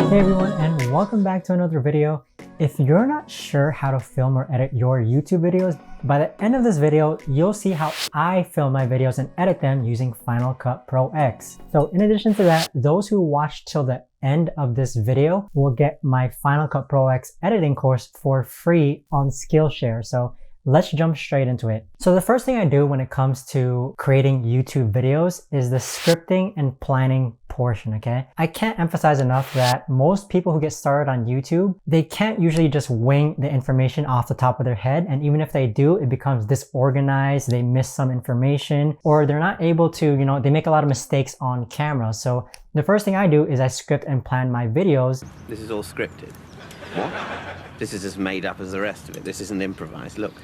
Hey everyone, and welcome back to another video. If you're not sure how to film or edit your YouTube videos, by the end of this video, you'll see how I film my videos and edit them using Final Cut Pro X. So in addition to that, those who watch till the end of this video will get my Final Cut Pro X editing course for free on Skillshare. So let's jump straight into it. So the first thing I do when it comes to creating YouTube videos is the scripting and planning portion, okay? I can't emphasize enough that most people who get started on YouTube, they can't usually just wing the information off the top of their head. And even if they do, it becomes disorganized, they miss some information, or they're not able to, they make a lot of mistakes on camera. So the first thing I do is I script and plan my videos. This is all scripted. What? This is as made up as the rest of it. This isn't improvised. Look.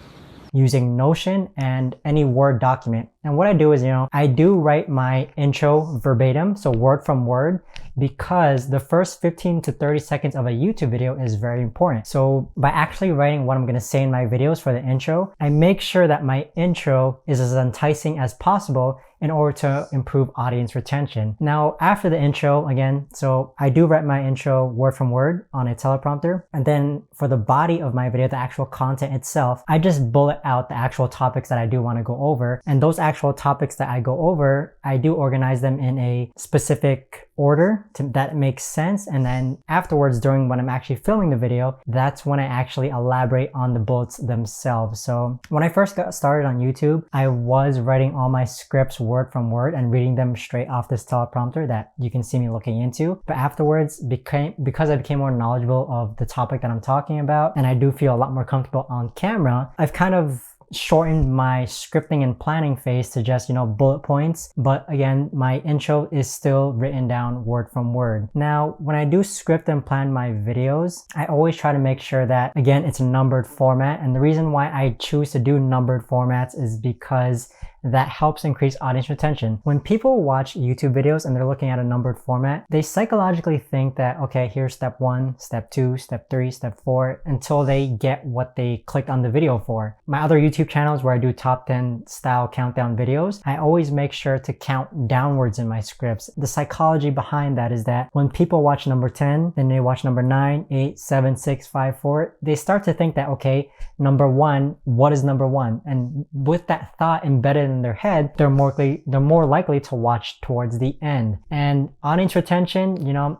Using Notion and any Word document. And what I do is, I do write my intro verbatim, so word from word, because the first 15 to 30 seconds of a YouTube video is very important. So by actually writing what I'm going to say in my videos for the intro, I make sure that my intro is as enticing as possible in order to improve audience retention. Now, after the intro, again, so I do write my intro word from word on a teleprompter. And then for the body of my video, the actual content itself, I just bullet out the actual topics that I do want to go over. And those actual topics that I go over, I do organize them in a specific order that makes sense. And then afterwards, during when I'm actually filming the video, that's when I actually elaborate on the bullets themselves. So when I first got started on YouTube, I was writing all my scripts word from word and reading them straight off this teleprompter that you can see me looking into. But afterwards, because I became more knowledgeable of the topic that I'm talking about, and I do feel a lot more comfortable on camera, I've kind of shortened my scripting and planning phase to just, bullet points. But again, my intro is still written down word from word. Now, when I do script and plan my videos, I always try to make sure that, again, it's a numbered format. And the reason why I choose to do numbered formats is because that helps increase audience retention. When people watch YouTube videos and they're looking at a numbered format, they psychologically think that, okay, here's step 1, step 2, step 3, step 4, until they get what they clicked on the video for. My other YouTube channels where I do top 10 style countdown videos, I always make sure to count downwards in my scripts. The psychology behind that is that when people watch number 10, then they watch number 9, 8, 7, 6, 5, 4, they start to think that, okay, number 1, what is number 1? And with that thought embedded in their head, they're more likely to watch towards the end. And audience retention,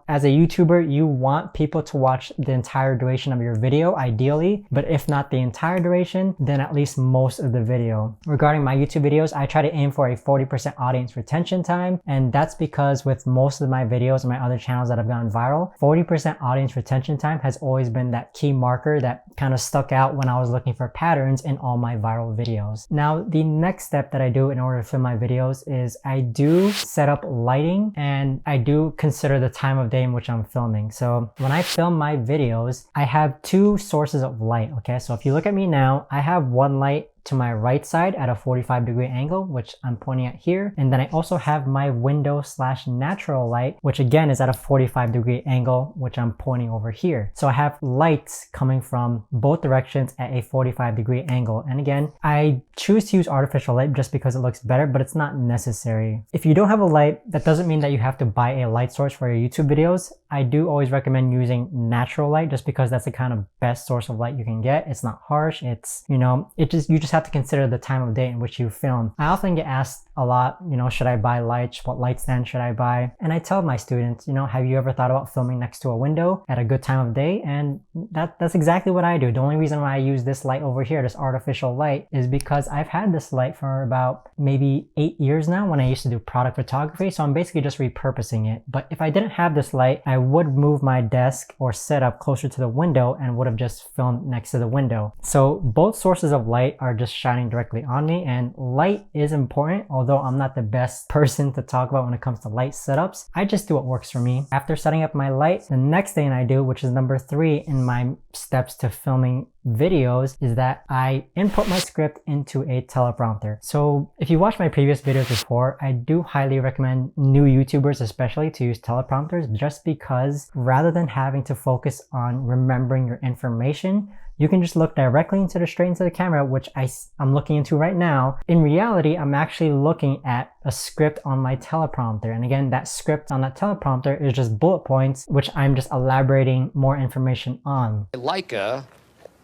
as a YouTuber, you want people to watch the entire duration of your video, ideally, but if not the entire duration, then at least most of the video. Regarding my YouTube videos, I try to aim for a 40% audience retention time, and that's because with most of my videos and my other channels that have gone viral, 40% audience retention time has always been that key marker that kind of stuck out when I was looking for patterns in all my viral videos. Now, the next step that I do in order to film my videos is I do set up lighting, and I do consider the time of day in which I'm filming. So when I film my videos, I have 2 sources of light, okay? So if you look at me now, I have one light to my right side at a 45-degree angle, which I'm pointing at here. And then I also have my window/natural light, which again is at a 45-degree angle, which I'm pointing over here. So I have lights coming from both directions at a 45-degree angle. And again, I choose to use artificial light just because it looks better, but it's not necessary. If you don't have a light, that doesn't mean that you have to buy a light source for your YouTube videos. I do always recommend using natural light just because that's the kind of best source of light you can get. It's not harsh. It's, you just have to consider the time of day in which you film. I often get asked a lot, should I buy lights? What light stand should I buy? And I tell my students, have you ever thought about filming next to a window at a good time of day? And that's exactly what I do. The only reason why I use this light over here, this artificial light, is because I've had this light for about maybe 8 years now when I used to do product photography. So I'm basically just repurposing it. But if I didn't have this light, I would move my desk or setup closer to the window and would have just filmed next to the window. So both sources of light are just shining directly on me, and light is important. Although I'm not the best person to talk about when it comes to light setups, I just do what works for me. After setting up my light, the next thing I do, which is number 3 in my steps to filming videos, is that I input my script into a teleprompter. So if you watched my previous videos before, I do highly recommend new YouTubers especially to use teleprompters, just because rather than having to focus on remembering your information, you can just look directly straight into the camera, which I'm looking into right now. In reality, I'm actually looking at a script on my teleprompter. And again, that script on that teleprompter is just bullet points, which I'm just elaborating more information on. Leica,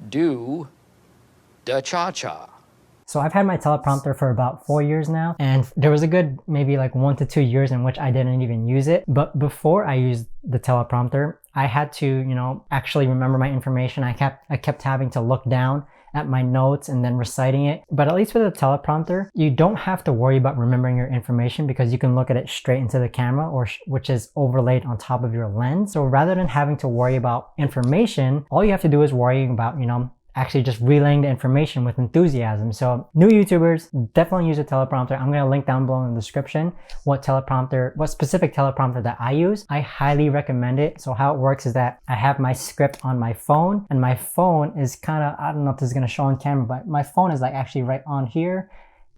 do the cha-cha. So I've had my teleprompter for about 4 years now, and there was a good maybe like 1 to 2 years in which I didn't even use it. But before I used the teleprompter, I had to, you know, actually remember my information. I kept having to look down at my notes and then reciting it. But at least with a teleprompter, you don't have to worry about remembering your information because you can look at it straight into the camera, or which is overlaid on top of your lens. So rather than having to worry about information, all you have to do is worry about, you know, actually just relaying the information with enthusiasm. So new YouTubers, definitely use a teleprompter. I'm going to link down below in the description what specific teleprompter that I use. I highly recommend it. So how it works is that I have my script on my phone, and my phone is kind of, I don't know if this is going to show on camera, but my phone is like actually right on here.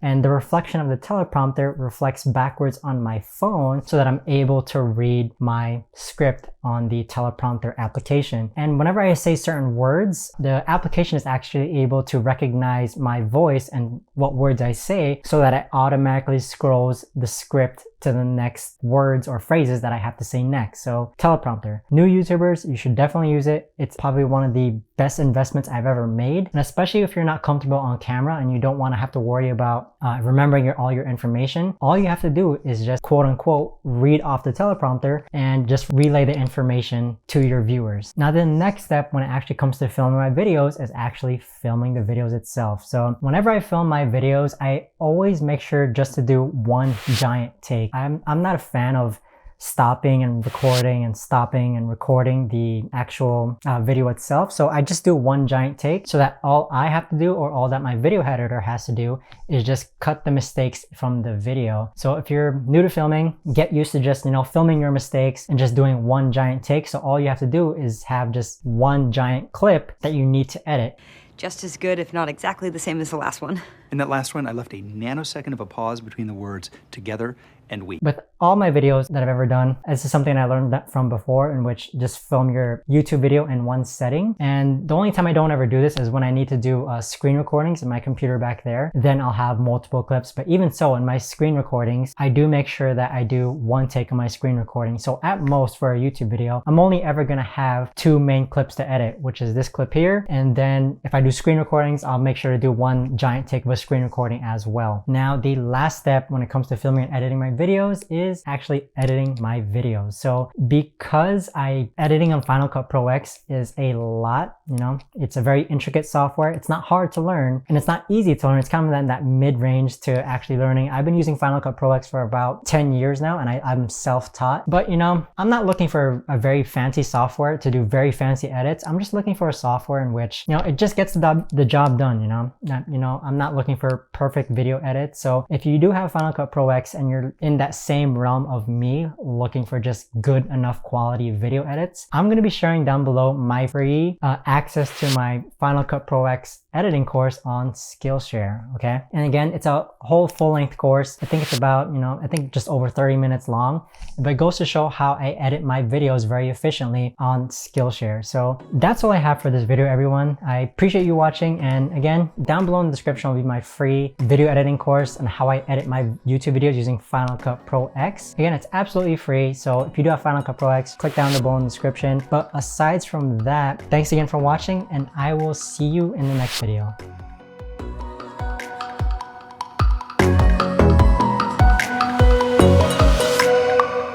And the reflection of the teleprompter reflects backwards on my phone so that I'm able to read my script on the teleprompter application. And whenever I say certain words, the application is actually able to recognize my voice and what words I say so that it automatically scrolls the script to the next words or phrases that I have to say next. So teleprompter, new YouTubers, you should definitely use it. It's probably one of the best investments I've ever made. And especially if you're not comfortable on camera and you don't want to have to worry about remembering all your information, all you have to do is just quote unquote read off the teleprompter and just relay the information to your viewers. Now the next step when it actually comes to filming my videos is actually filming the videos itself. So whenever I film my videos, I always make sure just to do one giant take. I'm not a fan of stopping and recording and stopping and recording the actual video itself. So I just do one giant take so that all I have to do, or all that my video editor has to do, is just cut the mistakes from the video. So if you're new to filming, get used to just, you know, filming your mistakes and just doing one giant take. So all you have to do is have just one giant clip that you need to edit. Just as good, if not exactly the same as the last one. In that last one, I left a nanosecond of a pause between the words together and we. With all my videos that I've ever done, this is something I learned that from before, in which just film your YouTube video in one setting. And the only time I don't ever do this is when I need to do screen recordings in my computer back there. Then I'll have multiple clips. But even so, in my screen recordings, I do make sure that I do one take of my screen recording. So at most for a YouTube video, I'm only ever gonna have 2 main clips to edit, which is this clip here. And then if I do screen recordings, I'll make sure to do one giant take of a screen recording as well. Now, the last step when it comes to filming and editing my videos is actually editing my videos. So because editing on Final Cut Pro X is a lot, you know, it's a very intricate software. It's not hard to learn and it's not easy to learn. It's kind of in that mid-range to actually learning. I've been using Final Cut Pro X for about 10 years now, and I'm self-taught. But you know, I'm not looking for a very fancy software to do very fancy edits. I'm just looking for a software in which, you know, it just gets the job done, you know. I'm not looking for perfect video edits. So if you do have Final Cut Pro X and you're in that same realm of me looking for just good enough quality video edits, I'm going to be sharing down below my free access to my Final Cut Pro X editing course on Skillshare. Okay, and again, it's a whole full-length course. I think it's about, you know, I think just over 30 minutes long, but it goes to show how I edit my videos very efficiently on Skillshare. So that's all I have for this video, everyone. I appreciate you watching, and again, down below in the description will be my free video editing course and how I edit my YouTube videos using Final Cut Pro X. Again, it's absolutely free, so if you do have Final Cut Pro X, click down below in the description. But aside from that, thanks again for watching, and I will see you in the next video.